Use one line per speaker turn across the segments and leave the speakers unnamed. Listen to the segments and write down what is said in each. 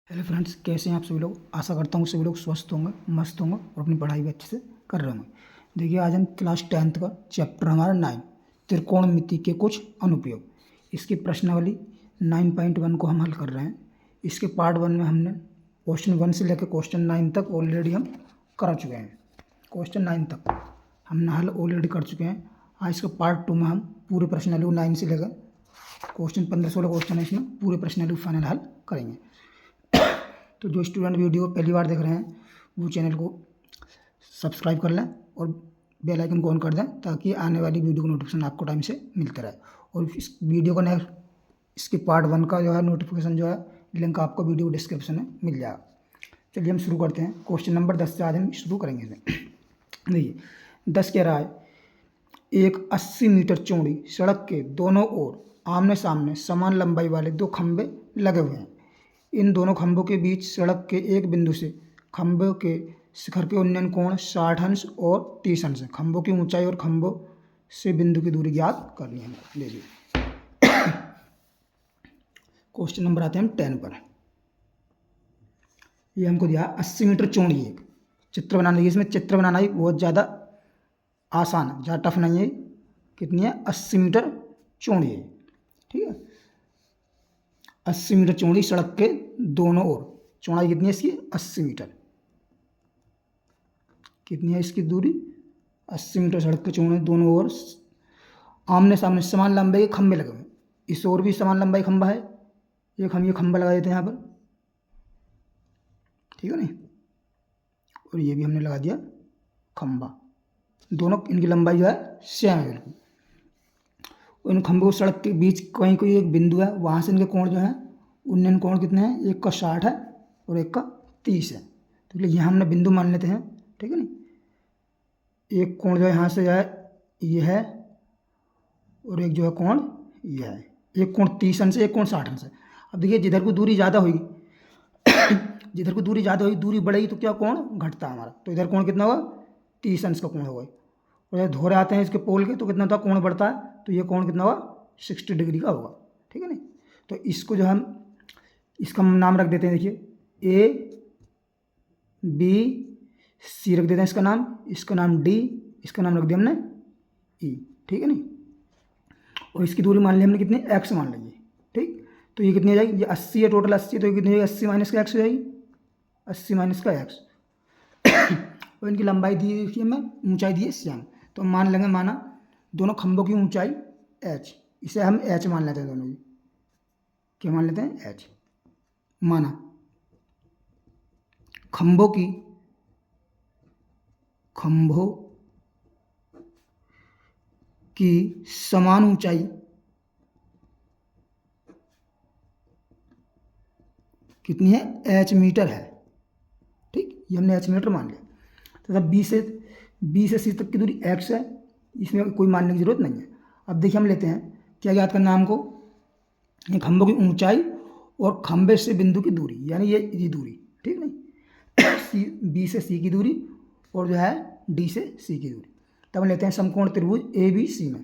Hello friends, कैसे हैं आप सभी लोग। आशा करता हूँ सभी लोग स्वस्थ होंगे, मस्त होंगे और अपनी पढ़ाई भी अच्छे से कर रहे होंगे। देखिए, आज हम क्लास 10th का चैप्टर हमारा 9 त्रिकोणमिति के कुछ अनुप्रयोग, इसकी प्रश्नावली 9.1 को हम हल कर रहे हैं। इसके पार्ट 1 में हमने क्वेश्चन 1 से लेकर क्वेश्चन 9 तक ऑलरेडी हम कर चुके हैं। क्वेश्चन 9 तक हमने हल ऑलरेडी कर चुके हैं। आज इसके पार्ट 2 में हम पूरे प्रश्नावली 9 से लेकर क्वेश्चन 15-16 क्वेश्चन है, इसमें पूरे प्रश्नावली फाइनल हल करेंगे। तो जो स्टूडेंट वीडियो पहली बार देख रहे हैं वो चैनल को सब्सक्राइब कर लें और बेल आइकन को ऑन कर दें, ताकि आने वाली वीडियो का नोटिफिकेशन आपको टाइम से मिलता रहे। और इस वीडियो का नेक्स्ट इसके पार्ट 1 का जो है नोटिफिकेशन जो है लिंक आपको वीडियो डिस्क्रिप्शन में मिल जाएगा। चलिए हम शुरू करते हैं। क्वेश्चन नंबर 10 से आज हम शुरू करेंगे। देखिए 10 कह रहा है, एक 80 मीटर चौड़ी सड़क के दोनों ओर आमने सामने समान लंबाई वाले दो खंभे लगे हुए हैं। इन दोनों खंभों के बीच सड़क के एक बिंदु से खंभों के शिखर के उन्नयन कोण 60 अंश और 30 अंश है। खंभों की ऊंचाई और खंभों से बिंदु की दूरी ज्ञात करनी है। लीजिए क्वेश्चन नंबर आते हैं हम 10 पर। ये हमको दिया 80 मीटर चौड़ी एक चित्र बनाना है। इसमें चित्र बनाना ही बहुत ज़्यादा आसान है, ज़्यादा टफ नहीं है। कितनी है? 80 मीटर चौड़ी है। ठीक है, 80 मीटर चौड़ी सड़क के दोनों ओर। चौड़ाई कितनी है इसकी? 80 मीटर। कितनी है इसकी दूरी? 80 मीटर सड़क के चौड़े दोनों ओर आमने सामने समान लंबाई के खंभे लगे हुए। इस ओर भी समान लंबाई खंभा है, एक हम ये खंभा लगा देते हैं यहाँ पर, ठीक है नहीं, और ये भी हमने लगा दिया खंभा। दोनों इनकी लंबाई जो है सेम है बिल्कुल। इन खंभों सड़क के बीच कहीं कोई एक बिंदु है, वहाँ से इनके कोण जो है उन्नयन कोण कितने हैं? एक का 60 है और एक का 30 है। तो इसलिए यहाँ हमने बिंदु मान लेते हैं, ठीक है नहीं। एक कोण जो है यहाँ से जो है ये है, और एक जो है कोण ये है। एक कोण 30 अंश है, एक कोण 60 अंश है। अब देखिए, जिधर को दूरी ज़्यादा होगी जिधर को दूरी ज़्यादा होगी, दूरी बढ़ेगी तो क्या कोण घटता है हमारा। तो इधर कोण कितना होगा? 30 अंश का कोण होगा। और जब धोरे आते हैं इसके पोल के तो कितना होता है? कोण बढ़ता है। तो ये कोण कितना होगा? 60 डिग्री का होगा, ठीक है नहीं। तो इसको जो हम इसका नाम रख देते हैं। देखिए ए बी सी रख देते हैं इसका नाम, इसका नाम डी, इसका नाम रख दिया हमने ई, ठीक है नहीं। और इसकी दूरी मान ली हमने कितनी? एक्स मान ली, ठीक। तो ये कितनी हो जाएगी? ये 80 है, टोटल 80, तो ये कितनी हो जाएगी? 80 माइनस का एक्स हो जाएगी, 80 माइनस का एक्स। और इनकी लंबाई दी है हमें, ऊंचाई दी है सेम। तो मान लेंगे, माना दोनों खंभों की ऊंचाई एच, इसे हम एच मान लेते हैं। दोनों की क्या मान लेते हैं? एच। माना खंभों की समान ऊंचाई कितनी है? एच मीटर है, ठीक। ये हमने एच मीटर मान लिया। तथा बी से सी तक की दूरी एक्स है, इसमें कोई मानने की जरूरत नहीं है। अब देखिए हम लेते हैं क्या ज्ञात करना हमको? ये खंभों की ऊंचाई और खंभे से बिंदु की दूरी, यानी ये दूरी, ठीक नहीं। सी बी से सी की दूरी और जो है डी से सी की दूरी। तब हम लेते हैं समकोण त्रिभुज ए बी सी में।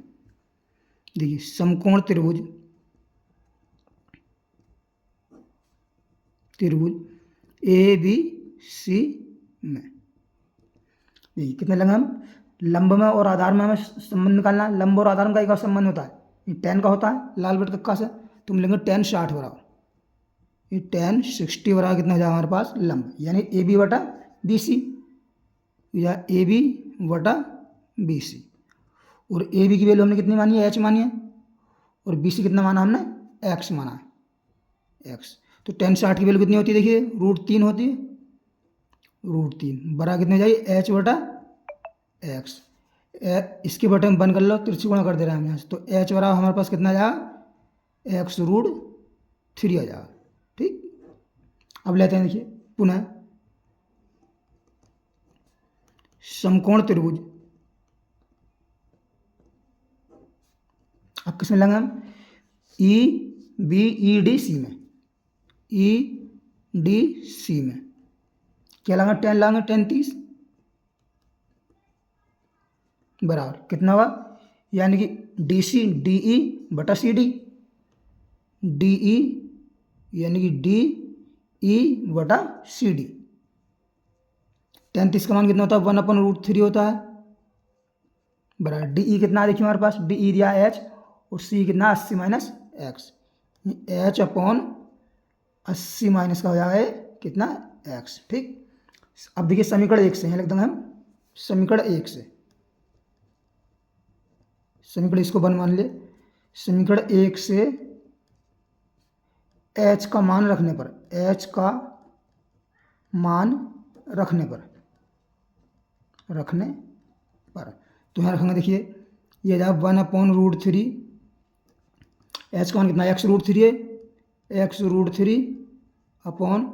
देखिए समकोण त्रिभुज ए बी सी में देखिए कितने लंबे हम लंब में और आधार में हमें संबंध निकालना है। लंब और आधार में का एक संबंध होता है, ये tan का होता है, लाल बट कक्का से। तुम लेंगे tan 60 बराबर, ये tan 60 बराबर कितना हो जाएगा हमारे पास? लंब, यानी ए बी बटा बी सी, या ए बी बटा बी सी। और ए बी की वैल्यू हमने कितनी मानी है? एच मानी है। और बी सी कितना माना हमने? एक्स माना है, एक्स। तो tan 60 की वैल्यू कितनी होती है? देखिए √3 होती है। √3 बराबर कितने हो जाएगी? एच बटा एक्स। इसके बटे में बंद कर लो, तिरछी गुणा कर दे रहे हैं हम यहाँ से। तो एच बराबर हमारे पास कितना आ जाएगा? x√3 आ जाएगा, ठीक। अब लेते हैं, देखिए पुनः समकोण त्रिभुज। अब किसमें लेंगे हम? E B E D C में, ई डी सी में क्या लाएंगे? tan लाएंगे, tan 30 बराबर कितना होगा? यानी कि डी सी डी ई बटा सी डी, डी ई यानी कि डी E/CD। tan 30 का मान कितना होता है 1/√3 होता है, बराबर DE कितना देखिए हमारे पास, DE दिया H और C कितना 80 माइनस एक्स, H/80 माइनस का हो जाएगा कितना x। ठीक, अब देखिए समीकरण 1 से यहाँ लिख देंगे हम, समीकरण 1 से, समीकरण इसको 1 मान ले, समीकरण 1 से h का मान रखने पर, h का मान रखने पर तो यहाँ रखेंगे, देखिए ये जब 1/√3, h का मान कितना x√3 है, x√3 अपॉन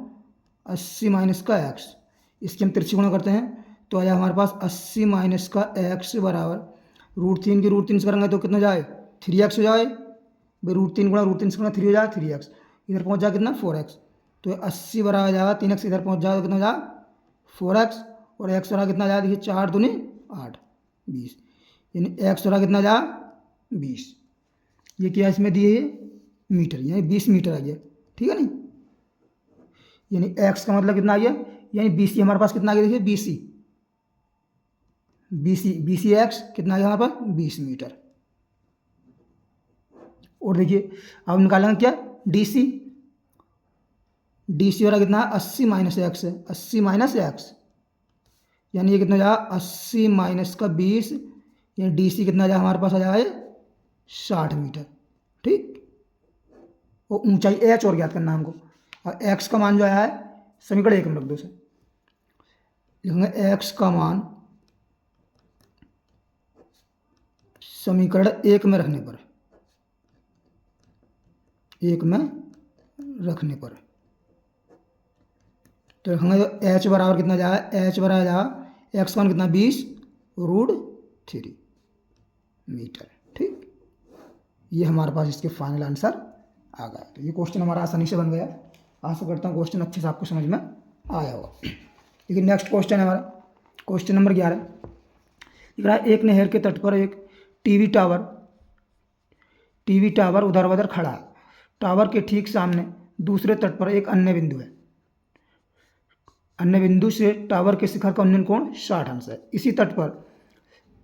80 माइनस का x, इसकी हम तिरछी गुणा करते हैं तो आया हमारे पास 80 माइनस का x बराबर √3 की √3 से करेंगे तो कितना जाए 3x हो जाए, भाई √3 गुणा √3 से करना 3 हो जाए 3x, इधर पहुंच जाए कितना 4x, तो 80 बराबर जाएगा 3x इधर पहुंच जाएगा कितना जाएगा 4x, और x बराबर कितना जाएगा देखिए 4 दूनी 8 20, यानी x बराबर कितना जाएगा 20, ये क्या इसमें दिए है मीटर, यानी 20 मीटर आ गया, ठीक है नहीं, यानी x का मतलब कितना आ गया, यानी BC हमारे पास कितना आ गया देखिए BC x कितना आ गया हमारे पास 20 मीटर। और देखिए अब निकालेंगे क्या DC वाला कितना है 80 माइनस एक्स है, 80 माइनस एक्स, यानी ये कितना जाएगा 80 माइनस का 20, यानी DC कितना जाएगा हमारे पास आ जाएगा 60 मीटर। ठीक, और ऊंचाई h और ज्ञात करना हमको, और x का मान जो है समीकरण 1 में रख दो, से लिखेंगे x का मान समीकरण 1 में रखने पर, 1 में रखने पर तो रखेंगे तो h बराबर कितना जाएगा, h बराबर जाएगा x का मान कितना 20√3 मीटर। ठीक, ये हमारे पास इसके फाइनल आंसर आ गया। तो ये क्वेश्चन हमारा आसानी से बन गया, आशा करता हूँ क्वेश्चन अच्छे से आपको समझ में आया होगा। लेकिन नेक्स्ट क्वेश्चन है हमारा क्वेश्चन नंबर 11, दिख रहा है एक नहर के तट पर एक टीवी टावर उधर खड़ा है, टावर के ठीक सामने दूसरे तट पर एक अन्य बिंदु है, अन्य बिंदु से टावर के शिखर का उन्नयन कोण 60 अंश है। इसी तट पर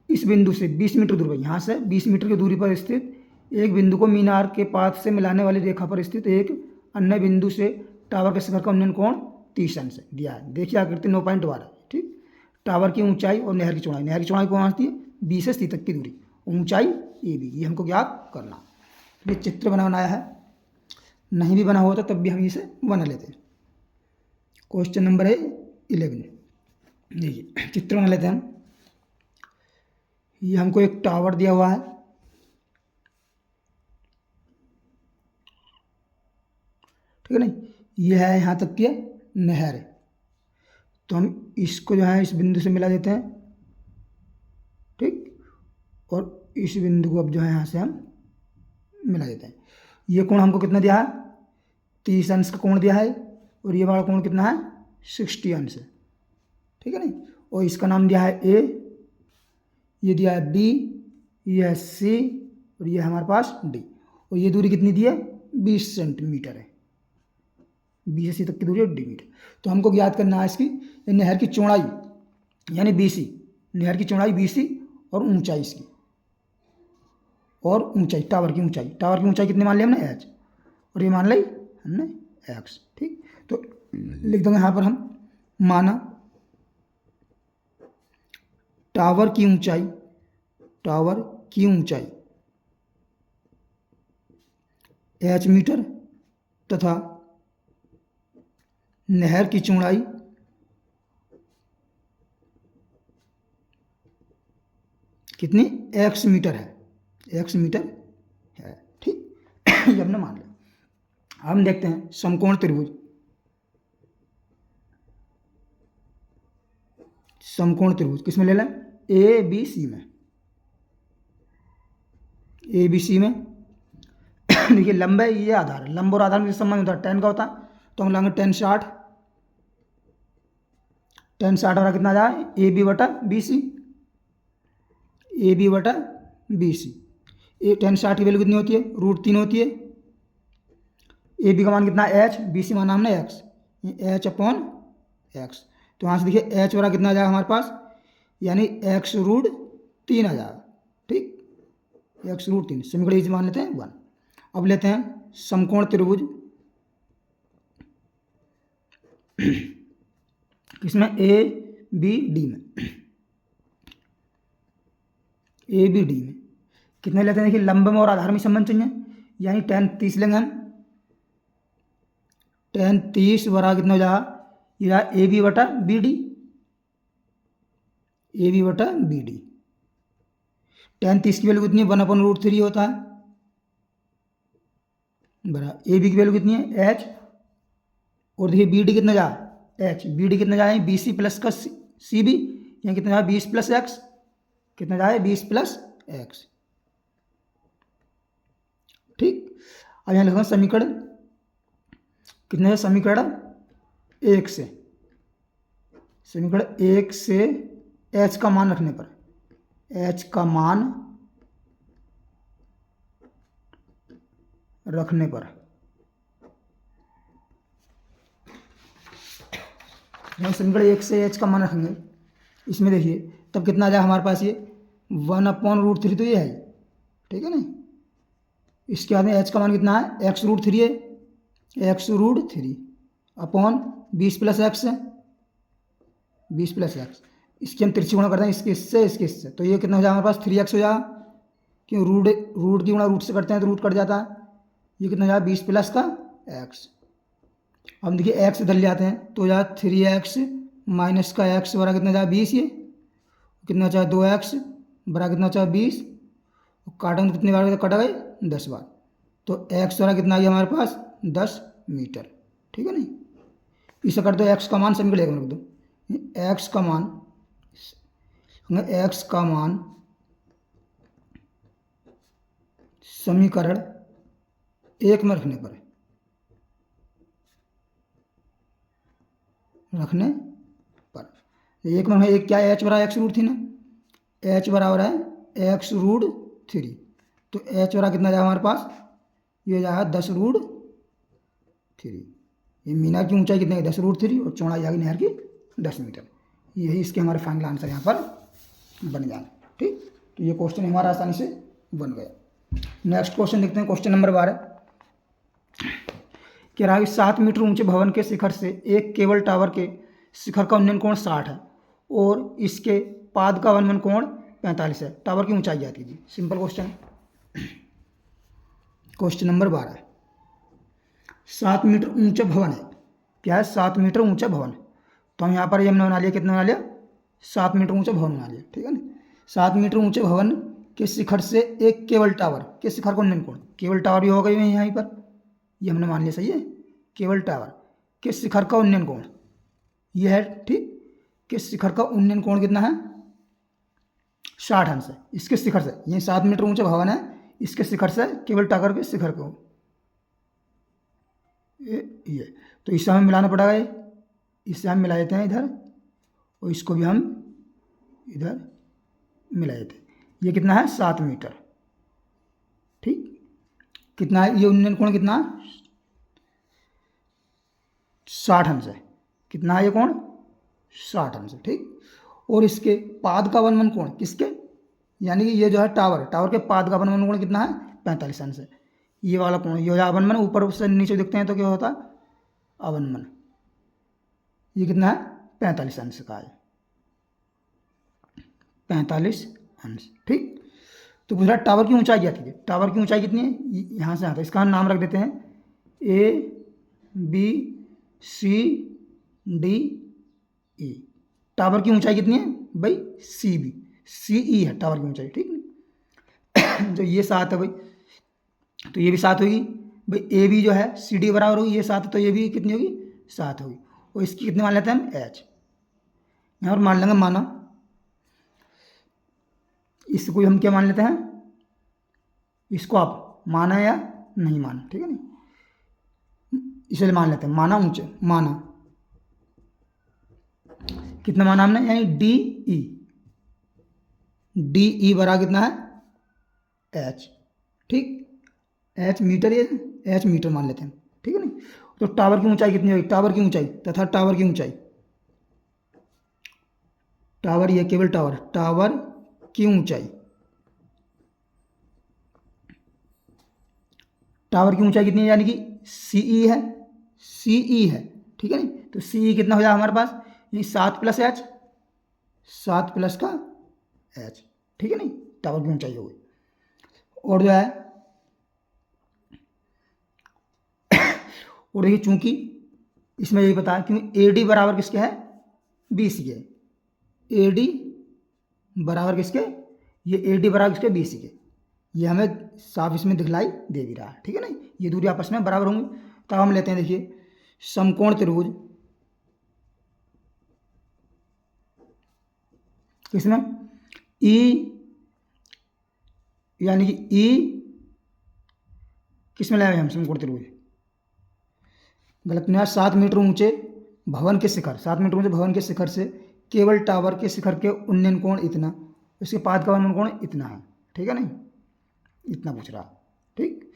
इस बिंदु से 20 मीटर दूर पर, यहाँ से 20 मीटर की दूरी पर स्थित एक बिंदु को मीनार के पात से मिलाने वाली रेखा पर स्थित एक अन्य बिंदु से टावर के शिखर का उन्नयन कोण 30 अंश है दिया है। देखिए आकृति 9.12। ठीक, टावर की ऊंचाई और नहर की चौड़ाई कौन आती है B से C तक की दूरी, ऊंचाई AB, ये हमको ज्ञात करना। ये चित्र बनाया है, नहीं भी बना होता तब भी हम इसे बना लेते हैं। क्वेश्चन नंबर है 11, देखिए चित्र बना लेते हैं हम। ये हमको एक टावर दिया हुआ है, ठीक है नहीं, ये है यहाँ तक की नहर है, तो हम इसको जो है इस बिंदु से मिला देते हैं। ठीक, और इस बिंदु को अब जो है यहाँ से हम मिला देते हैं। ये कोण हमको कितना दिया है 30 अंश का कोण दिया है, और ये वाला कोण कितना है 60 अंश है, ठीक है नहीं, और इसका नाम दिया है A, ये दिया है B, ये है C, और ये हमारे पास D, और ये दूरी कितनी दी है 20 सेंटीमीटर है, B से C तक की दूरी है D मीटर। तो हमको ज्ञात करना है इसकी नहर की चौड़ाई यानी BC, नहर की चौड़ाई BC और ऊंचाई इसकी, और ऊंचाई टावर की ऊंचाई कितनी मान ली हमने h, और ये मान ली हमने x। ठीक, तो लिख देंगे यहाँ पर हम, माना टावर की ऊंचाई h मीटर तथा नहर की चौड़ाई कितनी x मीटर है, ठीक ये हमने मान लिया। हम देखते हैं समकोण त्रिभुज, किसमें ले लें ABC में। देखिए लंब है, ये आधार है, लंब और आधार में संबंध होता है tan का होता है, तो हम लेंगे tan 60, वाला कितना जाए AB बटा BC, tan 60 की वैल्यू कितनी होती है √3 होती है। AB का मान कितना h, BC मान हमने x, एच अपॉन एक्स। तो यहाँ से देखिए एच बराबर कितना आ जाएगा हमारे पास, यानी एक्स रूट 3 आ जाएगा। ठीक, एक्स रूट 3 समीकरण इज मान लेते हैं 1। अब लेते हैं समकोण त्रिभुज, किसमें, ए बी डी में, ए बी डी में कितने लेते हैं, देखिए लंब में और आधार में संबंध चाहिए, यानी tan 30 लेंगे हम। tan 30 बराबर कितना हो जाएगा, ये ए बी बटा बी डी, ए बी बटा बी डी। tan 30 की वैल्यू कितनी है, 1/√3 होता है, बराबर ए बी की वैल्यू कितनी है एच, और देखिए बी डी कितना जा एच, बी डी कितना जाए बी सी प्लस का सी बी, यहाँ कितना जाए 20 प्लस एक्स, कितना जाए 20 प्लस एक्स। ठीक, अब यहाँ लिखा समीकरण कितने है, समीकरण 1 से, समीकरण 1 से एच का मान रखने पर, एच का मान रखने पर, यहाँ समीकरण 1 से एच का मान रखेंगे, इसमें देखिए तब कितना आ जाए हमारे पास, ये 1/√3 तो ये है, ठीक है ना। इसके बाद में एच का मान कितना है, x√3 है, x√3 अपॉन 20 प्लस एक्स है, 20 प्लस एक्स। इसकी हम तिरछी गुणा करते हैं, इसके इससे, तो ये कितना हो जाएगा हमारे पास 3x हो जाएगा, क्यों रूट की गुणा रूट से करते हैं तो रूट कट जाता है। ये कितना हो जाएगा 20 प्लस का x। अब देखिए एक्स इधर ले आते हैं तो जाए 3x माइनस का x बराबर कितना जाए 20, ये कितना चाहे 2x बराबर कितना चाहे 20, काटेंगे तो कितनी बार कटा गए 10 बार, तो x बराबर कितना आ गया हमारे पास 10 मीटर। ठीक है नहीं, इसे कर दो x का मान समीकरण रख दो, x का मान, x का मान समीकरण 1 में रखने पर, एक में एक क्या है, h बराबर x√3 ना, h बराबर है x√3, तो h बराबर कितना जाएगा हमारे पास, ये जाएगा 10√3। ये मीनार की ऊंचाई कितनी है 10√3 और चौड़ाई आएगी नहर की 10 मीटर। यही इसके हमारे फाइनल आंसर यहाँ पर बन जाए। ठीक, तो ये क्वेश्चन हमारा आसानी से बन गया। नेक्स्ट क्वेश्चन देखते हैं, क्वेश्चन नंबर 12। कह रहा है 7 मीटर ऊंचे भवन के शिखर से एक केबल टावर के शिखर का उन्नयन कोण 60 है और इसके पाद का अवनमन कोण 45 है। टावर की ऊंचाई ज्ञात कीजिए। Simple question. Question number 12, 7 metre ऊंचा भवन है। क्या है, 7 मीटर ऊंचा भवन। तो हम यहाँ पर ये हमने बना लिया, कितना बना लिया, 7 मीटर ऊंचा भवन बना लिया। ठीक है ना, 7 मीटर ऊंचे भवन के शिखर से एक केबल टावर के शिखर का उन्नयन कोण, केबल टावर भी होगा यहाँ पर, ये हमने मान लिया, सही है। केबल टावर के शिखर का उन्नयन कोण ये है, ठीक, कि शिखर का उन्नयन कोण कितना है 60 अंश है। इसके शिखर से, ये 7 मीटर ऊंचा भवन है, इसके शिखर से केबल टावर के शिखर को ये तो इससे हमें मिलाना पड़ेगा, इससे हम मिला देते हैं इधर, और इसको भी हम इधर मिला देते हैं। ये कितना है 7 मीटर। ठीक, कितना है ये उन्नयन कोण, कितना 60 अंश है। कितना है ये कोण 60 अंश है। ठीक, और इसके पाद का अवनमन कोण, किसके, यानी कि ये जो है टावर के पाद का अवनमन कोण कितना है 45 अंश है। ये वाला कोण, ये अवनमन ऊपर से नीचे देखते हैं तो क्या होता है अवनमन, ये कितना है 45 अंश का है, 45 अंश। ठीक, तो पूछा टावर की ऊंचाई क्या थी, टावर की ऊंचाई कितनी है, यहाँ से आता है, इसका हम नाम रख देते हैं ABCDE। टावर की ऊंचाई कितनी है भाई CE है टावर की ऊंचाई। ठीक है, जो ये 7 है भाई, तो ये भी 7 होगी भाई। AB जो है CD बराबर होगी, ये 7 तो ये भी कितनी होगी 7 होगी। और इसकी कितने मान लेते हैं हम H, यहाँ पर मान लेंगे माना, इसको हम क्या मान लेते हैं, इसको आप माना या नहीं माना, ठीक है ना, इसलिए मान लेते हैं माना ऊंचे, माना कितना माना हमने, यानी DE बराबर कितना है H। ठीक, H मीटर, ये H मीटर मान लेते हैं। ठीक है ना, तो टावर की ऊंचाई कितनी होगी, टावर की ऊंचाई तथा टावर की ऊंचाई, टावर ये केवल टावर, टावर की ऊंचाई, टावर की ऊंचाई कितनी है, यानी कि सीई है, सीई है, ठीक है नहीं। तो सीई कितना हो जाएगा हमारे पास, ये 7 + h, 7 + का h, ठीक है नहीं, टावर की ऊंचाई होगी। और जो है और देखिए चूंकि इसमें यही पता है क्योंकि AD बराबर किसके है, BC के, AD बराबर किसके, ये AD बराबर किसके, BC के, ये हमें साफ इसमें दिखलाई दे भी रहा है, ठीक है ना। ये दूरी आपस में बराबर होंगी। तब हम लेते हैं, देखिए समकोण त्रिभुज, किसमें, E यानी कि E किसमें लाए हम समकोण त्रिभुज, गलत नहीं, 7 मीटर ऊंचे भवन के शिखर, 7 मीटर ऊंचे भवन के शिखर से केवल टावर के शिखर के उन्नयन कोण इतना, उसके पाद का उन्नयन कोण इतना है, ठीक है नहीं, इतना पूछ रहा, ठीक।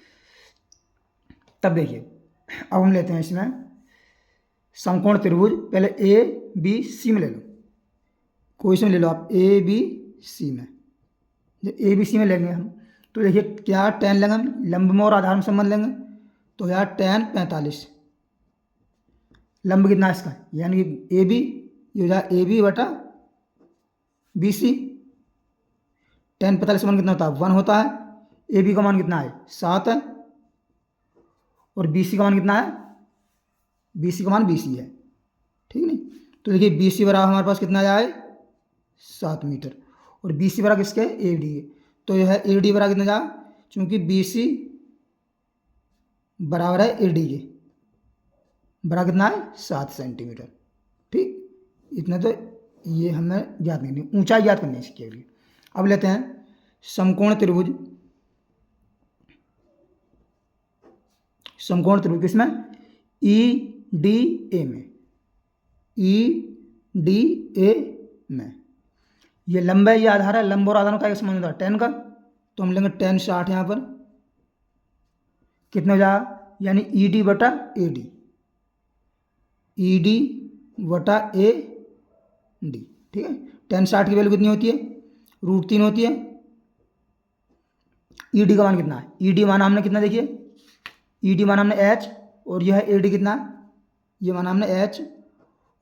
तब देखिए अब हम लेते हैं इसमें समकोण त्रिभुज, पहले ABC में ले लो, कोई से ले लो आप, ABC में, जब ABC में लेंगे हम तो देखिए क्या tan लेंगे हम, लंब और आधार में संबंध लेंगे, तो यार tan 45, लंब कितना है इसका, यानी कि AB, ये हो जाए AB बटा BC, tan 45 का मान कितना होता है, 1 होता है, AB का मान कितना है, 7 है, और BC का मान कितना है, BC का मान BC है, ठीक है नहीं। तो देखिए BC बराबर हमारे पास कितना आया है, 7 मीटर, और BC बराबर किसके, AD है, तो यह है AD बराबर कितना जा, चूंकि BC बराबर है AD के, बराबर कितना है, 7 सेंटीमीटर, ठीक। इतना तो ये हमें ज्ञात नहीं, ऊंचाई ज्ञात करनी है इसके लिए। अब लेते हैं समकोण त्रिभुज, समकोण त्रिभुज किसमें, EDA में, EDA में, ये लंब है, ये आधार है, लंब और आधार का एक संबंध होता है tan का, तो हम लेंगे tan 60 यहाँ पर, कितने हो जाएगा, यानी ED बटा AD, ED बटा AD, ठीक है। tan 60 की वैल्यू कितनी होती है, √3 होती है। ED का मान कितना है, ED मान हमने कितना, देखिए ED मान हमने H, और यह है AD कितना, ये मान हमने H,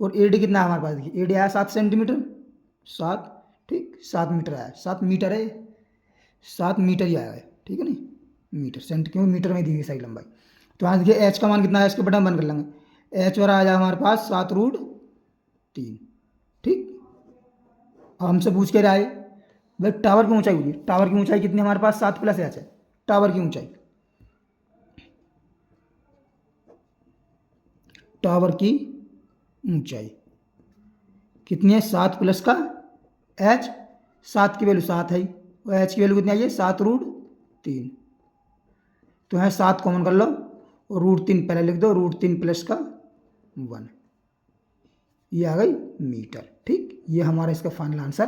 और AD कितना है हमारे पास, देखिए AD आया 7 सेंटीमीटर, 7, ठीक, 7 मीटर आया, 7 मीटर है, 7 मीटर ही आया है, ठीक है नहीं, मीटर, सेंट क्यों, मीटर में दी गई सारी लंबाई। तो यहाँ देखिए H का मान कितना है, इसके बटन बंद कर लेंगे, H वाला आ जाए हमारे पास 7√3, ठीक। अब हमसे पूछ के रहा है भाई टावर की ऊंचाई होगी, टावर की ऊंचाई कितनी हमारे पास, 7 + h है, टावर की ऊंचाई, टावर की ऊंचाई कितनी है, 7 + का h, 7 की वैल्यू 7 है, और h की वैल्यू कितनी आई है, 7√3, तो यहाँ 7 कॉमन कर लो, और √3 पहले लिख दो, √3 + का 1, ये आ गई मीटर, ठीक। ये हमारा इसका फाइनल आंसर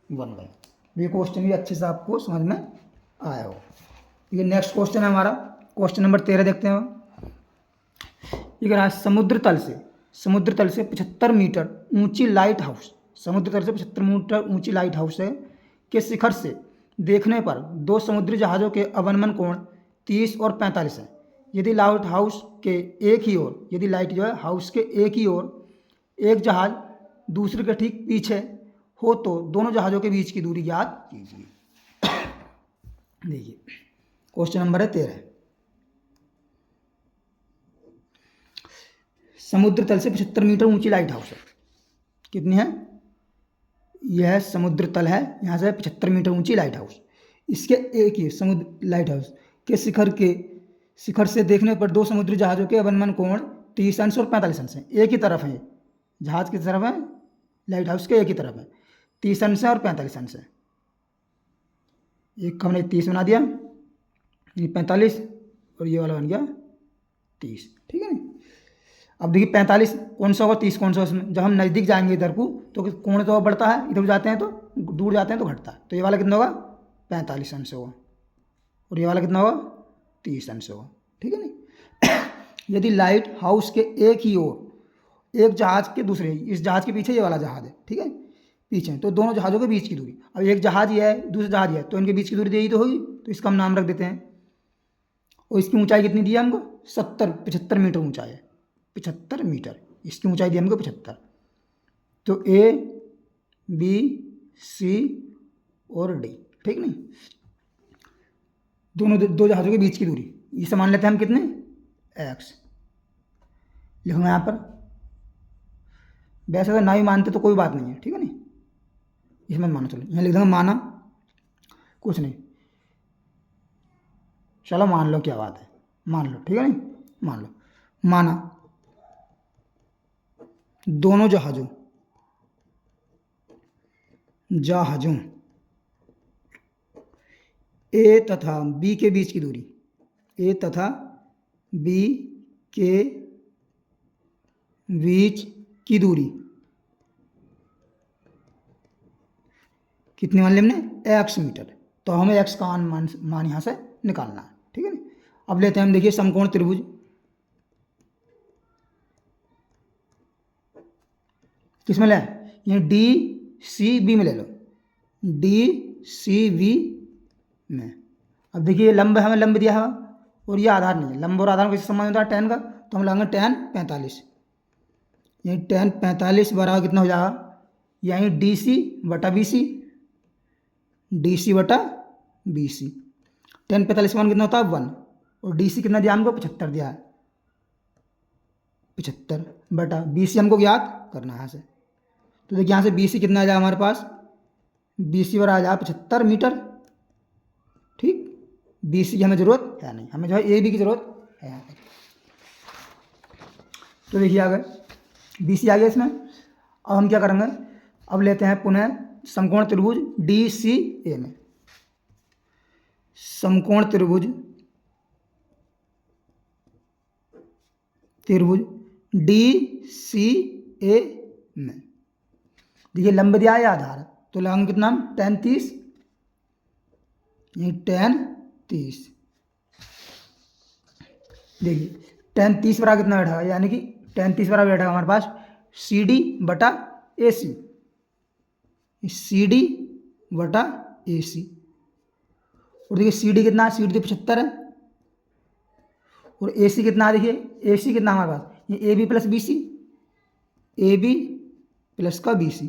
बन गया। ये क्वेश्चन भी अच्छे से आपको समझ में आया हो। ये नेक्स्ट क्वेश्चन है हमारा, क्वेश्चन नंबर 13 देखते हैं। ये कह रहा है समुद्र तल से 75 मीटर ऊंची लाइट हाउस, समुद्र तल से 75 मीटर ऊंची लाइट हाउस है के शिखर से देखने पर 2 समुद्री जहाज़ों के अवनमन कोण 30 और 45 है। यदि लाइट हाउस के एक ही ओर, यदि लाइट जो है हाउस के एक ही ओर एक जहाज दूसरे के ठीक पीछे हो तो दोनों जहाज़ों के बीच की दूरी ज्ञात कीजिए। देखिए क्वेश्चन नंबर है 13, समुद्र तल से 75 मीटर ऊंची लाइट हाउस है, कितनी है, यह समुद्र तल है, यहाँ से 75 मीटर ऊंची लाइट हाउस, इसके एक ही समुद्र लाइट हाउस के शिखर से देखने पर 2 समुद्री जहाज़ों के अवनमन कोण 30 अंश और 45 अंश हैं, एक ही तरफ है, जहाज़ की तरफ है, लाइट हाउस के एक ही तरफ है, 30 अंश है और 45 अंश है। एक हमने 30 बना दिया, ये 45, और ये वाला बन गया 30, ठीक है। अब देखिए 45 कौन सा होगा, 30 कौन सा, उसमें जब हम नज़दीक जाएंगे इधर को तो कोण तो बढ़ता है, इधर जाते हैं तो दूर जाते हैं तो घटता है, तो ये वाला कितना होगा, 45 अंश होगा, और ये वाला कितना होगा, 30 अंश होगा, ठीक है नहीं। यदि लाइट हाउस के एक ही ओर एक जहाज के दूसरे, इस जहाज के पीछे ये वाला जहाज है, ठीक है, पीछे, तो दोनों जहाज़ों के बीच की दूरी, अब एक जहाज ये है दूसरा जहाज ये है, तो इनके बीच की दूरी यही तो होगी, तो इसका हम नाम रख देते हैं। और इसकी ऊंचाई कितनी दी है हमको? 75 मीटर ऊंचाई है, 75 मीटर इसकी ऊंचाई दी हमको 75। तो ए बी सी और डी, ठीक नहीं, दोनों दो जहाज़ों के बीच की दूरी, इसे मान लेते हैं हम कितने, एक्स। लिखूंगा यहाँ पर, वैसे अगर ना भी मानते तो कोई बात नहीं है, ठीक है नहीं, इसमें माना, चलो यहाँ लिख देंगे माना, कुछ नहीं, चलो मान लो, क्या बात है, मान लो, ठीक है नहीं, मान लो, माना दोनों जहाज़ों ए तथा बी के बीच की दूरी, ए तथा बी के बीच की दूरी कितनी मान ली हमने, एक्स मीटर। तो हमें एक्स का मान यहाँ से निकालना है, ठीक है ना। अब लेते हैं हम, देखिए समकोण त्रिभुज, किस में ले, ये डी सी बी में ले लो, डी सी बी में। अब देखिए लंब हमें लंब दिया है और ये आधार नहीं है, लंब और आधार किससे संबंध होता है, टेन का, तो हम लगाएंगे टेन 45, यही टेन 45 बराबर कितना हो जाएगा, यहीं डी सी बटा बी सी, डी सी बटा बी सी, टेन 45 मान कितना होता है 1, और डी सी कितना दिया हमको 75 दिया है, 75 बटा बी सी हमको ज्ञात करना है यहाँ से। तो देखिए यहाँ से बी सी कितना आ जाएगा हमारे पास, बी सी बराबर आ जाएगा 75 मीटर, ठीक। बी सी की हमें ज़रूरत है नहीं, हमें जो है ए बी की ज़रूरत है यहाँ पर। तो देखिए आ गए बी सी आ गया इसमें। अब हम क्या करेंगे, अब लेते हैं पुनः समकोण त्रिभुज डी सी ए में, समकोण त्रिभुज डी सी ए में। देखिए लंब दिया है आधार, तो लगाएंगे कितना, टेन 30, ये टेन 30, देखिए टेन 30 बराबर कितना बैठा, यानी कि टेन 30 बराबर बैठा हमारे पास सी डी बटा ए सी, सी डी बटा ए सी। और देखिए सी डी कितना है, सी डी 75 है, और ए सी कितना है, देखिए ए सी कितना हमारे पास, ये A B plus B C, A B plus का बी सी,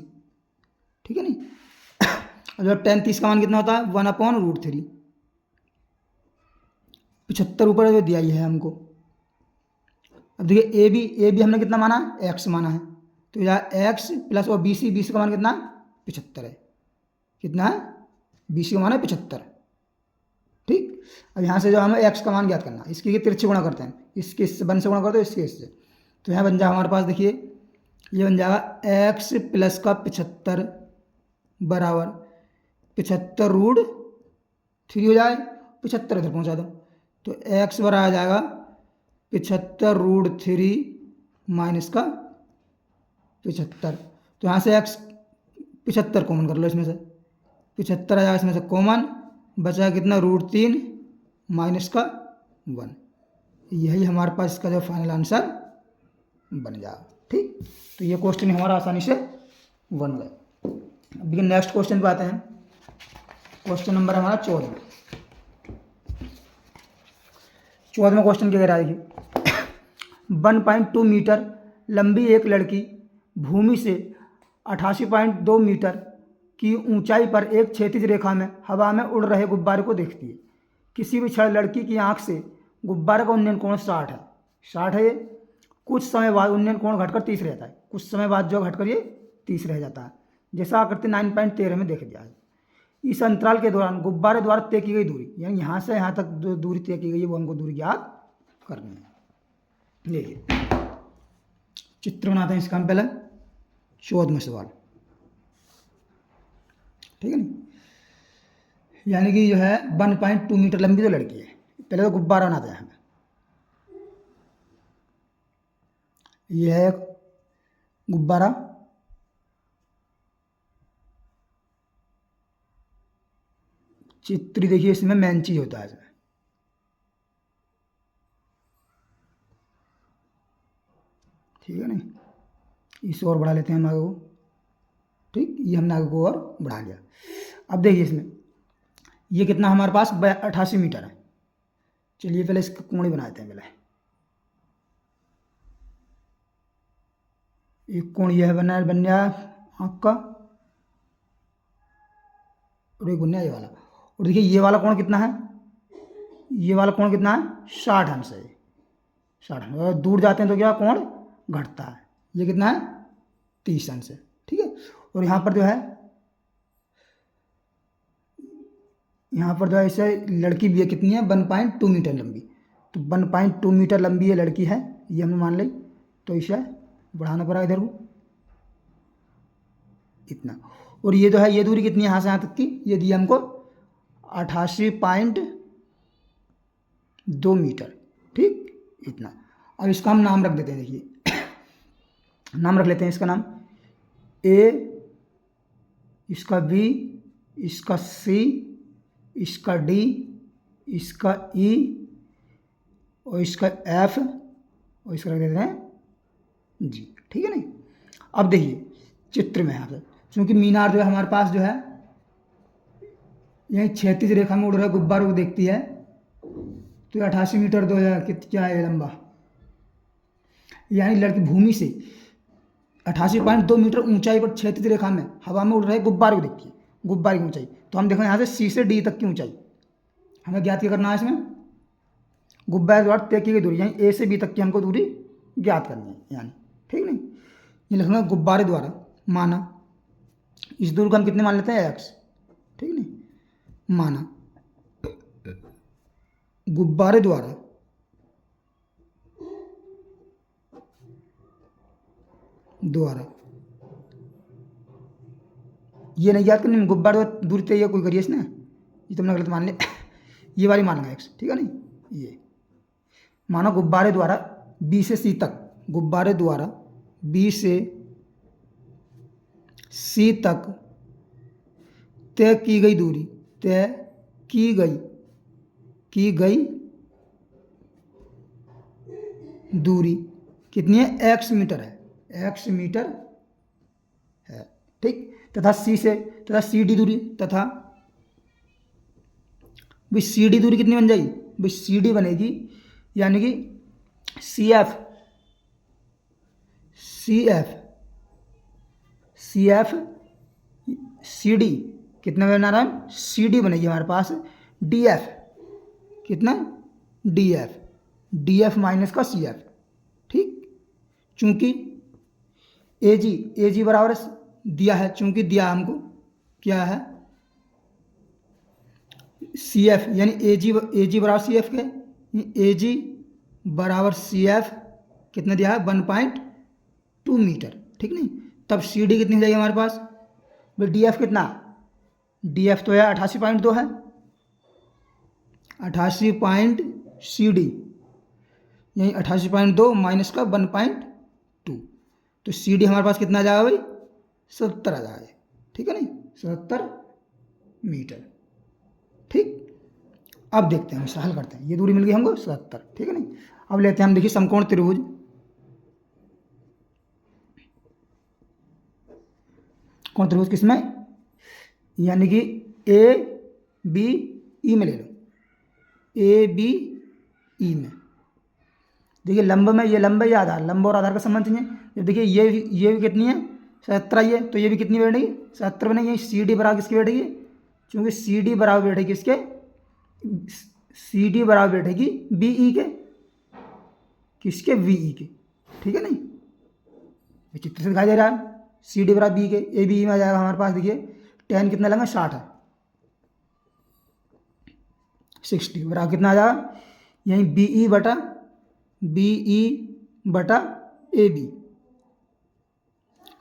ठीक है नहीं। और जब टेन 30 का मान कितना होता है 1/√3, 75 ऊपर जो दिया ही है हमको। अब देखिए ए बी हमने कितना माना, एक्स माना है, तो यह एक्स प्लस और बी सी का मान कितना 75 है, कितना है, बी सी का मान है 75, ठीक। अब यहाँ से जो हमें एक्स का मान ज्ञात करना है, इसके तिरछे गुणा करते हैं, इसके इससे 1 से गुणा करते हैं, इसके इससे, तो यहाँ बन जाएगा हमारे पास, देखिए ये बन जाएगा एक्स प्लस का 75 बराबर 75√3 हो जाए, 75 इधर पहुँचा दो, तो एक्स बराबर आ जाएगा 75√3 माइनस का 75। तो यहाँ से एक्स 75 कॉमन कर लो, इसमें से 75 आ जाएगा, इसमें से कॉमन बचा कितना, √3 माइनस का 1, यही हमारे पास इसका जो फाइनल आंसर बन जाएगा, ठीक। तो ये क्वेश्चन हमारा आसानी से बन गया। अब देखिए नेक्स्ट क्वेश्चन पे आते हैं, क्वेश्चन नंबर हमारा 14। 14वां क्वेश्चन क्या कह रहा है, देखिए 1.2 मीटर लंबी एक लड़की भूमि से 88.2 मीटर की ऊंचाई पर एक क्षैतिज रेखा में हवा में उड़ रहे गुब्बारे को देखती है। किसी भी क्षण लड़की की आंख से गुब्बारे का उन्नयन कोण 60 है, 60 है ये। कुछ समय बाद उन्नयन कोण घटकर 30 रहता है, कुछ समय बाद जो घटकर ये 30 रह जाता है, जैसा आकृति 9.13 में देखा जाए। इस अंतराल के दौरान गुब्बारे द्वारा तय की गई दूरी, यानी यहाँ से यहाँ तक जो दूरी तय की गई है वो हमको दूरी ज्ञात करनी है। देखिए चित्र बनाते हैं इसका हम पहले, 14वां सवाल, ठीक है ना। यानी कि जो है 1.2 मीटर लंबी तो लड़की है, पहले तो गुब्बारा बनाते हैं हमें। यह है गुब्बारा, चित्र देखिए इसमें मेन चीज होता है इसमें, ठीक है नहीं, इसे और बढ़ा लेते हैं हम आगे को। ठीक, ये हमने आगे को और बढ़ा लिया। अब देखिए इसमें ये कितना हमारे पास 88 मीटर है। चलिए पहले इसका कोण ही बनाते हैं। पहले एक कोण यह बन गया आँख का, और एक बन गया ये वाला। और देखिए ये वाला कोण कितना है, ये वाला कोण कितना है 60 अंश है। 60 अंश, और दूर जाते हैं तो क्या कोण घटता है। ये कितना है 30 अंश है। ठीक है, और यहाँ पर जो है, यहाँ पर जो है इसे लड़की भी है, कितनी है 1.2 मीटर लंबी। तो 1.2 मीटर लंबी ये लड़की है, ये हमने मान ली। तो इसे बढ़ाना पड़ा इधर को इतना। और ये जो है ये दूरी कितनी है यहाँ से यहाँ तक की, ये दी हमको 88.2 मीटर। ठीक, इतना। अब इसका हम नाम रख देते हैं। देखिए नाम रख लेते हैं इसका नाम ए, इसका बी, इसका सी, इसका डी, इसका ई, और इसका एफ, और इसका रख देते हैं जी। ठीक है नहीं। अब देखिए चित्र में यहाँ पे, क्योंकि मीनार जो है हमारे पास जो है यही क्षैतिज रेखा में उड़ रहा गुब्बारों को देखती है। तो 88 मीटर 2000 क्या है लंबा, यानी लड़की भूमि से 88.2 मीटर ऊंचाई पर क्षैतिज रेखा में हवा में उड़ रहे गुब्बारे को देखती है। गुब्बारे की ऊंचाई तो हम देखें यहाँ से सी से डी तक की ऊंचाई हमें ज्ञात क्या करना है। इसमें गुब्बारे द्वारा तय की गई दूरी, यानी ए से बी तक की हमको दूरी ज्ञात करनी है यानी। ठीक नहीं, ये लिखना गुब्बारे द्वारा माना, इस दूरी को हम कितने मान लेते हैं एक्स। ठीक नहीं, माना गुब्बारे द्वारा ये नहीं याद करनी, गुब्बारे दूरी तय है कोई करिए इसने, ये तुमने गलत मान लिया। ये वाली मानना एक्स। ठीक है नहीं, ये मानो गुब्बारे द्वारा बी से सी तक, गुब्बारे द्वारा बी से सी तक तय की गई दूरी, तय की गई दूरी कितनी है एक्स मीटर है, एक्स मीटर है। ठीक, तथा सी डी दूरी, तथा भाई सी डी दूरी कितनी बन जाएगी, भाई सी डी बनेगी यानी कि सी एफ सी डी कितना बना रहा है, सी डी बनेगी हमारे पास डी एफ कितना, डी एफ माइनस का सी एफ। ठीक, चूंकि ए जी बराबर दिया है, चूंकि दिया हमको क्या है सी एफ, यानी ए जी बराबर सी एफ के, ए जी बराबर सी एफ कितना दिया है 1.2 मीटर। ठीक नहीं, तब सी डी कितनी हो जाएगी हमारे पास, भाई डी एफ कितना, डी एफ तो है 88.2 है, 88 पॉइंट सी डी यही 88.2 माइनस का 1.2, तो सी डी हमारे पास कितना आ जाएगा भाई 70 आ जाएगा। ठीक है नहीं, 70 मीटर। ठीक, अब देखते हैं हम इसे हल करते हैं। ये दूरी मिल गई हमको 70। ठीक है नहीं, अब लेते हैं हम, देखिए समकोण त्रिभुज, कोण त्रिभुज किसमें, यानी कि ए बी ई में ले लो, ए बी ई में। देखिए लंब में, ये लंब या आधार, लंब और आधार का संबंध चाहिए। जब देखिए ये भी कितनी है 77 ही है, तो ये भी कितनी बैठेगी 77 बनेगी। सी डी बराबर किसकी बैठेगी, क्योंकि सी डी बराबर बैठेगी किसके, सी डी बराबर बैठेगी बी ई के, किसके वी ई के। ठीक है नहीं, चित्र से दिखाई दे रहा है सी डी बराबर बी के, ए बी ई में आ जाएगा हमारे पास। देखिए tan कितना लगा 60 है, 60 बराबर कितना आ जाएगा, यहीं बी ई बटा ए बी।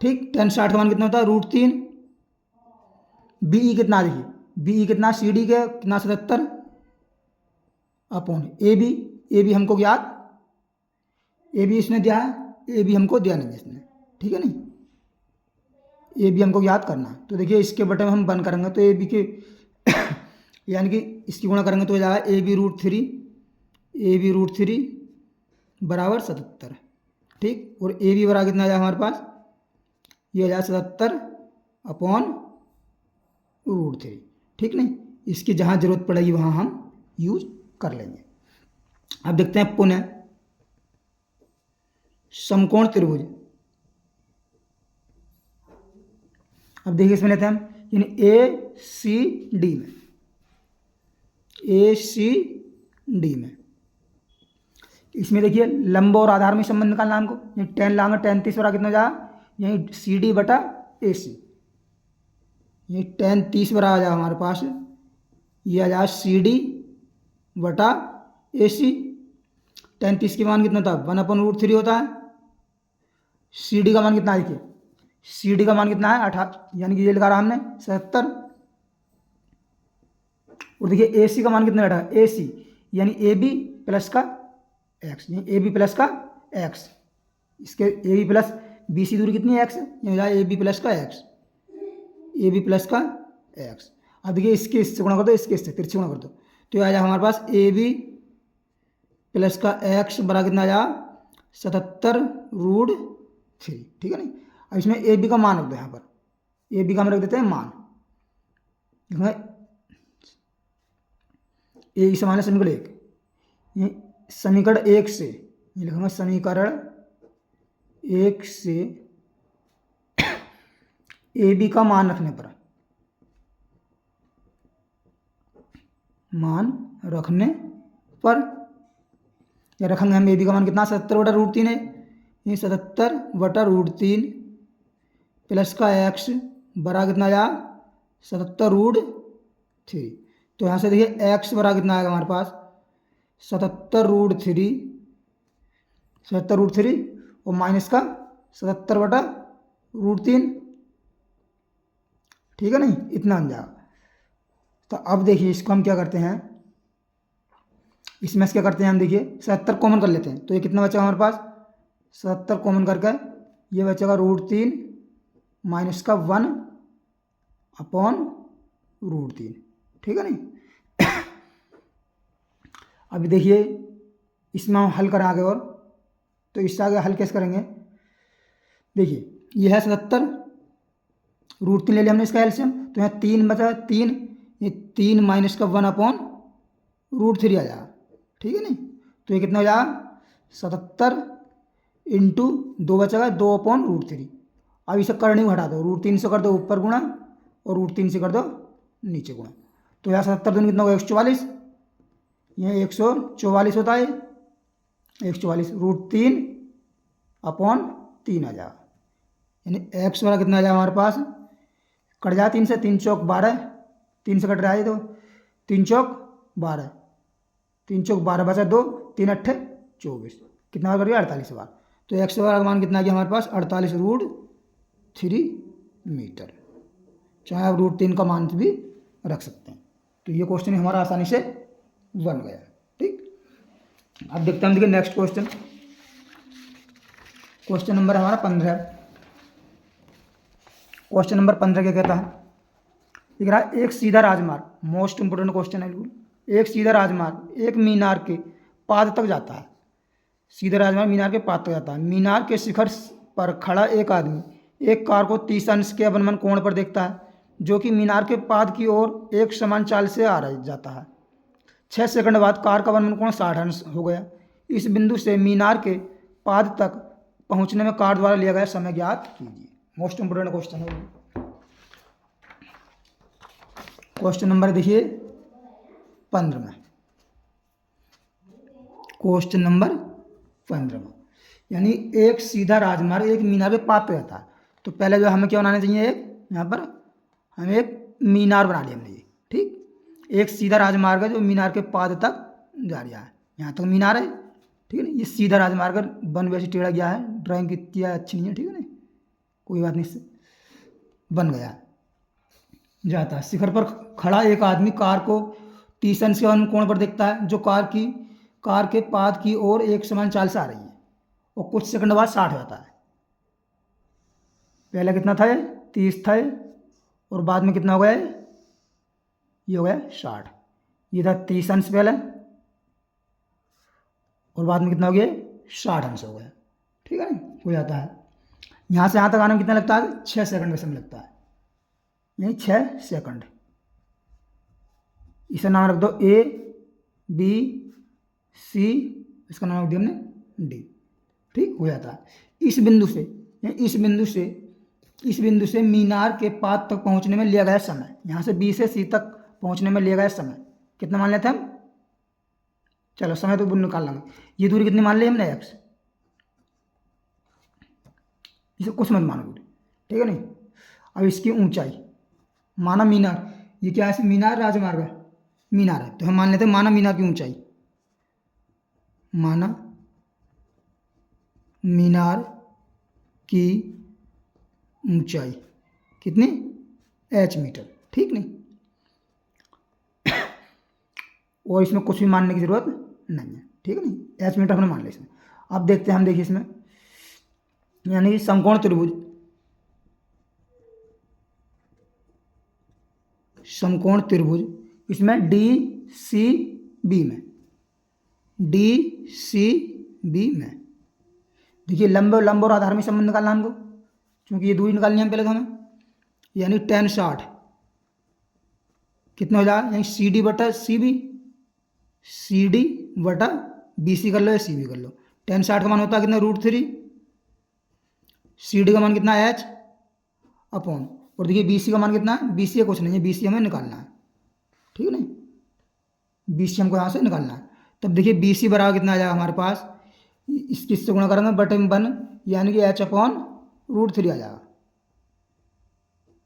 ठीक, tan 60 का मान कितना होता है √3। बी ई कितना, देखिए बी ई कितना सी डी के कितना 77 अपॉन ए बी हमको ज्ञात, ए बी इसने दिया है, ए बी हमको दिया नहीं है इसने। ठीक है नहीं, ए बी हमको याद करना है। तो देखिए इसके बटे में हम बन करेंगे तो ए बी के यानी कि इसकी गुणा करेंगे तो हो जाएगा ए बी √3 बराबर 77। ठीक। और ए बी बराबर कितना आ जाए हमारे पास, ये आ जाए 77/√3, ठीक नहीं। इसकी जहाँ जरूरत पड़ेगी वहाँ हम यूज कर लेंगे। अब देखते हैं पुनः समकोण त्रिभुज। अब देखिए इसमें लेते हैं हम, यानी ए सी डी में, ए सी डी में इसमें देखिए लंब और आधार में संबंध निकालना हमको। ये tan लाएंगे, tan 30 बराबर कितना हो जाएगा, यही सी डी बटा ए सी, ये tan 30 बराबर आ जाएगा हमारे पास, ये आ जाएगा सी डी बटा ए सी। tan 30 के मान कितना था, 1/√3 होता है। सी डी का मान कितना है, देखिए सी डी का मान कितना है 18, यानी कि ये लगा रहा हमने 77। और देखिए ए सी का मान कितना बैठा है, ए सी यानी ए बी प्लस का एक्स, ए बी प्लस का एक्स, इसके A B plus B C दूरी कितनी है एक्स, ये हो जाए ए बी प्लस का एक्स, ए बी प्लस का एक्स। अब देखिए इसके इससे गुणा कर दो, इसके इससे तिरछे गुणा कर दो, तो ये आ जाए हमारे पास ए बी प्लस का एक्स बराबर कितना आ जाएगा 77/√3, ठीक है नहीं। अब इसमें ए बी का मान रख दो, यहाँ पर ए बी का हम रख देते हैं मान, ए समान है समीकरण 1, ये समीकरण 1 से ये लिखूंगा, समीकरण 1 से ए बी का मान रखने पर, मान रखने पर या रखेंगे हम ए बी का मान कितना 77/√3 है, ये 77/√3 प्लस का एक्स बराबर कितना आया 77/√3। तो यहाँ से देखिए एक्स बराबर कितना आएगा हमारे पास 77/√3 और माइनस का 77/√3, ठीक है नहीं, इतना बन जाएगा। तो अब देखिए इसको हम क्या करते हैं, इसमें से क्या करते हैं हम, देखिए 77 कॉमन कर लेते हैं, तो ये कितना बचेगा हमारे पास 77 कॉमन करके ये बचेगा √3 माइनस का 1/√3, ठीक है नहीं। अभी देखिए इसमें हम हल करें आगे, और तो इससे आगे हल कैसे करेंगे, देखिए ये है 77/√3 ले लिया हमने इसका एलसीएम, तो यहाँ 3 बचा, 3 ये 3 माइनस का 1/√3 आ जाएगा, ठीक है नहीं। तो ये कितना हो जाएगा 77 इंटू 2 बचेगा 2/√3। अब इसे करनी हटा दो, √3 से कर दो ऊपर गुणा और √3 से कर दो नीचे गुणा, तो यहाँ 77 दूनी कितना होगा 144, ये 144 होता है, 144 √3/3 आ जाएगा, यानी एक्स वाला कितना आ जाएगा हमारे पास, कट जाए 3 से, 3 चौक 12, 3 से कट रहा है तो 3 चौक 12, 3 चौक 12 बचा 2, 3 अट्ठे 24, कितना कर गया 48 बार। तो एक्स वाला का मान कितना गया हमारे पास 48√3 मीटर, चाहे आप √3 का मान भी रख सकते हैं। तो ये क्वेश्चन हमारा आसानी से बन गया, ठीक। अब देखते हैं, देखिए नेक्स्ट क्वेश्चन, क्वेश्चन नंबर हमारा 15। क्वेश्चन नंबर 15 क्या कहता है, दिख रहा है एक सीधा राजमार्ग, मोस्ट इंपोर्टेंट क्वेश्चन है बिल्कुल, एक सीधा राजमार्ग एक मीनार के पाद तक जाता है, सीधा राजमार्ग मीनार के पाद तक जाता है। मीनार के शिखर पर खड़ा एक आदमी एक कार को 30 अंश के अवनमन कोण पर देखता है, जो कि मीनार के पाद की ओर एक समान चाल से आ रहा जाता है। 6 सेकंड बाद कार का अवनमन कोण 60 अंश हो गया। इस बिंदु से मीनार के पाद तक पहुंचने में कार द्वारा लिया गया समय ज्ञात कीजिए। मोस्ट इंपोर्टेंट क्वेश्चन है। क्वेश्चन नंबर देखिए 15 में, क्वेश्चन नंबर 15 में, यानी एक सीधा राजमार्ग एक मीनार पे पाद पे रहता है। तो पहले जो हमें क्या बनाना चाहिए, एक यहाँ पर हमें एक मीनार बना लिया हमने ये, ठीक। एक सीधा राजमार्ग है जो मीनार के पाद तक जा रहा है, यहाँ तक मीनार है, ठीक है ना। ये सीधा राजमार्ग बन वैसे टेढ़ा गया है, ड्राइंग कितनी अच्छी नहीं है, ठीक है ना, कोई बात नहीं, इससे बन गया है, जाता है। शिखर पर खड़ा एक आदमी कार को 30 अंश के कोण पर देखता है, जो कार के पाद की ओर एक समान चाल से आ रही है, और कुछ सेकंड बाद 60 जाता है। पहले कितना था, 30 था, और बाद में कितना हो गया, ये हो गया 60। ये था 30 अंश पहले, और बाद में कितना हो गया 60 अंश हो गया, ठीक है ना, हो जाता है। यहाँ से यहाँ तक आने में कितना लगता है? 6 सेकंड का समय लगता है, यही 6 सेकंड। इसका नाम रख दो ए बी सी, इसका नाम रख दिया हमने डी। ठीक, हो जाता है। इस बिंदु से मीनार के पास तक पहुंचने में लिया गया समय, यहाँ से बी से सी तक पहुंचने में लिया गया समय कितना मान लेते हैं हम? चलो समय तो निकाल लेंगे। ये दूरी कितनी मान ली हमने? एक्स। इसे कुछ मत मानो दूरी, ठीक है नहीं। अब इसकी ऊंचाई माना मीनार, ये क्या है? मीनार राजमार्ग है, मीनार है, तो हम मान लेते हैं माना मीनार की ऊंचाई, माना मीनार की ऊंचाई कितनी? h metre. ठीक नहीं, और इसमें कुछ भी मानने की जरूरत नहीं है, ठीक है नहीं, h मीटर हमने मान लिया इसमें। अब देखते हैं हम, देखिए इसमें यानी समकोण त्रिभुज, समकोण त्रिभुज इसमें डी सी बी में, डी सी बी में देखिए लंब और आधार में संबंध निकालना हमको, क्योंकि ये दूरी निकालनी है पहले तो हमें, यानी tan 60 कितना हो जाएगा? यानी सी डी बटा सी बी, सी डी बटा बी सी कर लो या सी बी कर लो। tan 60 का मान होता है कितना? √3। सी डी का मान कितना? h अपॉन, और देखिए बी सी का मान कितना है? बी सी कुछ नहीं है, बी सी हमें निकालना है, ठीक है नहीं, बी सी हमको यहाँ से निकालना है। तब देखिए बी सी बराबर कितना आ जाएगा हमारे पास? इससे गुणा करेंगे बटे में 1, यानी कि h अपॉन √3 आ जाएगा।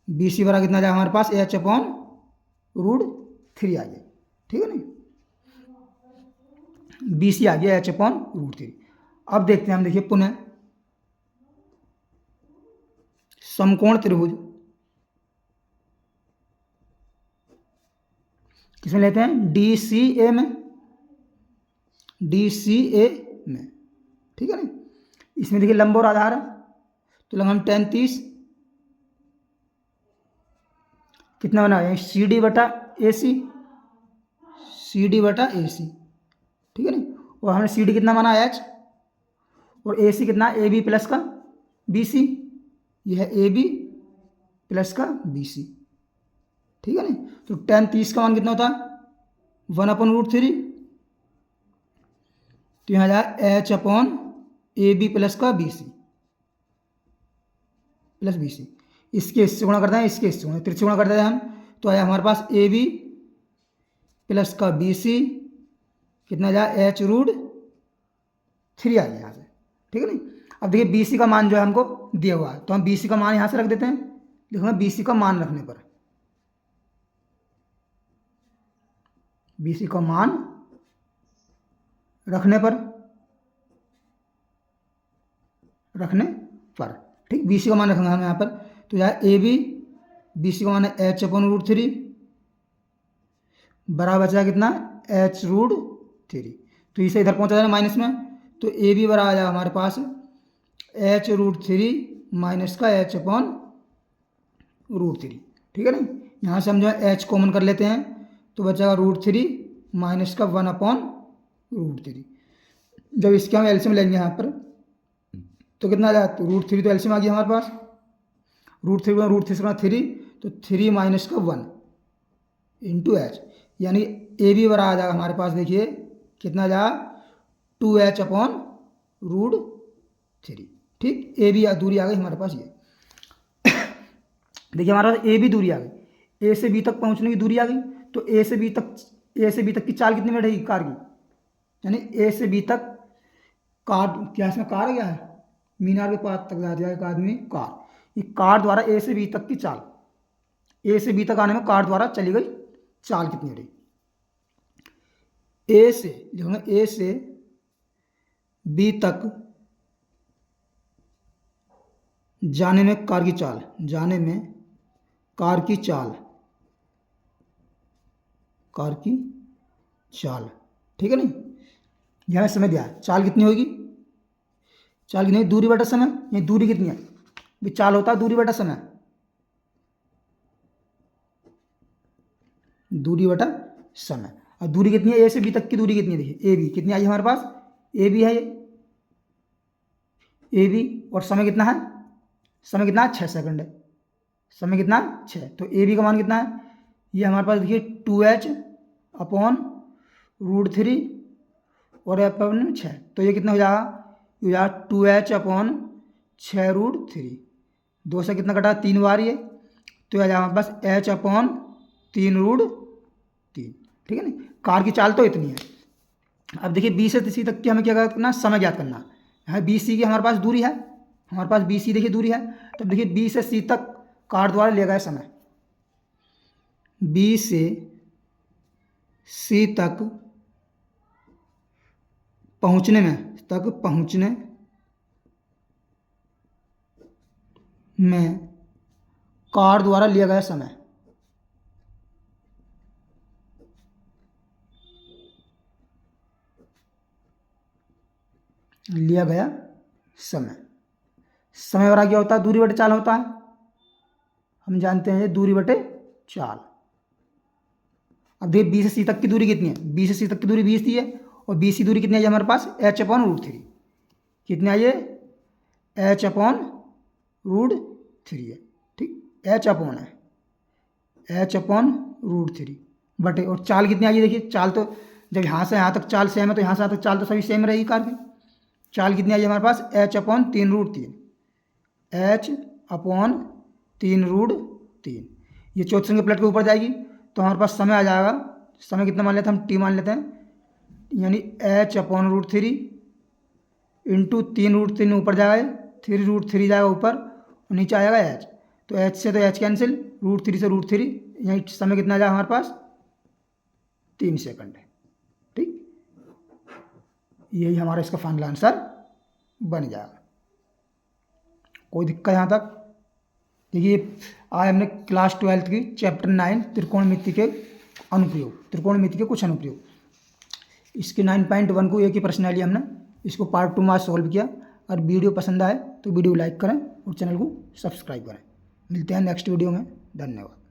बी सी बराबर कितना आ जाएगा हमारे पास? h अपॉन √3 आ जाए, ठीक है नहीं, बी सी आ गया h अपॉन √3। अब देखते हैं हम, देखिए पुनः समकोण त्रिभुज किसमें लेते हैं? डी सी ए में, डी सी ए में, ठीक है ना। इसमें देखिए लंब और आधार है, तो लंब हम tan 30 कितना बना है? सी डी बटा ए सी, सी डी बटा ए सी, ठीक है ना। और हमने सी डी कितना माना? h, और ए सी कितना? ए बी प्लस का बी सी, यह है ए बी प्लस का बी सी, ठीक है ना। तो tan 30 का मान कितना होता है? 1/√3, तो यहाँ जाए h upon A B plus का B C plus B C. इसके इससे गुणा करते हैं, इसके इससे गुणा, तिरछे गुणा करते हैं हम, तो आया हमारे पास ए बी प्लस का बी सी कितना जाए? h√3 आ गया यहाँ से, ठीक है नहीं। अब देखिए बी सी का मान जो है हमको दिया हुआ है, तो हम बी सी का मान यहाँ से रख देते हैं। देखो बी सी का मान रखने पर, बी सी का मान रखने पर ठीक, बी सी का मान रखेंगे हम यहाँ पर, तो यहाँ ए बी, बी सी का मान है h अपॉन √3 बराबर बचा कितना? h√3, तो इसे इधर पहुँचा जाए माइनस में, तो ए बी बराबर आ जाएगा हमारे पास h√3 माइनस का h अपॉन √3, ठीक है ना। यहाँ से हम जो है h कॉमन कर लेते हैं, तो बचेगा √3 माइनस का 1/√3। जब इसके हम एलसीएम लेंगे यहाँ पर, तो कितना आ जाएगा? तो √3 तो एलसीएम आ गया हमारे पास, √3 तो 3 माइनस का 1 इंटू एच, यानी ए बी बराबर आ जाएगा हमारे पास, देखिए कितना आ जाएगा? 2h अपॉन √3, ठीक। ए बी दूरी आ गई हमारे पास, ये देखिए हमारे पास ए बी दूरी आ गई, ए से बी तक पहुंचने की दूरी आ गई, तो ए से बी तक की चाल कितनी बैठेगी कार की? यानी ए से बी तक कार, क्या इसमें कार है, क्या है? मीनार के पास तक जाती है एक आदमी कार, ये कार द्वारा ए से बी तक की चाल, ए से बी तक आने में कार द्वारा चली गई चाल कितनी रही? ए से जो है ए से बी तक जाने में कार की चाल, जाने में कार की चाल, कार की चाल, ठीक है नहीं। यहाँ समय दिया है, चाल कितनी होगी? चाल कितनी? दूरी बटा समय, ये दूरी कितनी है? भी चाल होता है दूरी बटा समय, दूरी बटा समय। और दूरी कितनी है? ए से बी तक की दूरी कितनी है? देखिए ए बी कितनी आई हमारे पास? ए बी है ये, ए बी, और समय कितना है, समय कितना है, 6 सेकंड है, समय कितना 6। तो ए बी का मान कितना है, ये हमारे पास देखिए 2h अपॉन √3 और अपन 6, तो ये कितना हो जाएगा, ये हो जाएगा 2h अपॉन 6√3, 2 से कितना कटा, 3 बार ये, तो आ जाएगा हमारे पास h अपॉन 3√3, ठीक है ना। कार की चाल तो इतनी है। अब देखिए बी से सी तक की हमें क्या करना, समय ज्ञात करना। यहाँ बी सी की हमारे पास दूरी है, हमारे पास बी सी देखिए दूरी है, तो देखिए बी से सी तक कार द्वारा लिया गया समय, बी से सी तक पहुँचने में कार द्वारा लिया गया समय, समय बराबर क्या होता है, दूरी बटे चाल होता है, हम जानते हैं ये दूरी बटे चाल। अब देखिए बी से सी तक की दूरी कितनी है, बी से सी तक की दूरी 20 दी है, और बी सी दूरी कितनी है हमारे पास, h अपॉन √3, कितनी है ये, h अपॉन √3 है, ठीक, h अपॉन है, h अपॉन √3 बटे, और चाल कितनी आई है, देखिए चाल तो जब यहाँ से यहाँ तक चाल सेम है, तो यहाँ से यहाँ तक चाल तो सभी सेम रहेगी कार की। चाल कितनी आई है हमारे पास, h अपॉन 3√3, h अपॉन 3√3, ये चौथे संख्या प्लेट के ऊपर जाएगी, तो हमारे पास समय आ जाएगा, समय कितना मान लेते हैं हम, t मान लेते हैं, यानी h अपॉन √3 इंटू 3√3 ऊपर जाएगा, 3√3 जाएगा ऊपर और नीचे आएगा h, तो h से तो h कैंसिल, √3 से √3, यही समय कितना आ जाएगा हमारे पास, 3 सेकंड है, ठीक, यही हमारा इसका फाइनल आंसर बन जाएगा। कोई दिक्कत यहाँ तक? देखिए आज हमने क्लास 12 की चैप्टर 9 त्रिकोणमिति के कुछ अनुप्रयोग, इसके 9.1 को एक ही प्रश्न लिया हमने, इसको पार्ट 2 में आज सॉल्व किया। और वीडियो पसंद आए तो वीडियो लाइक करें और चैनल को सब्सक्राइब करें। मिलते हैं नेक्स्ट वीडियो में, धन्यवाद।